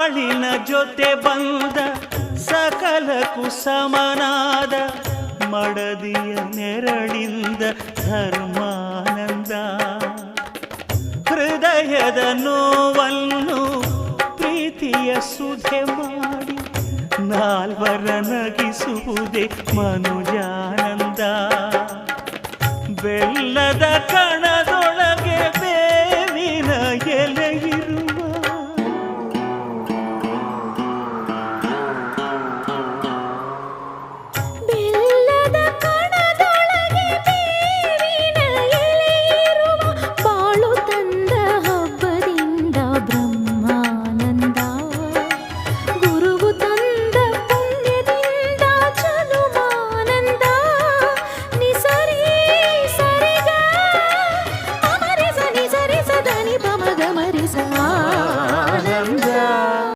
ಬಾಳಿನ ಜೊತೆ ಬಂದ ಸಕಲಕ್ಕೂ ಸಮನಾದ ಮಡದಿಯ ನೆರಳಿಂದ ಧರ್ಮಾನಂದ. ಹೃದಯದ ನೋವನ್ನು ಪ್ರೀತಿಯ ಸುಧೆ ಮಾಡಿ ನಾಲ್ವರ ನಗಿಸುವುದೇ ಮನುಜಾನಂದ. ಬೆಲ್ಲದ ಕಣದ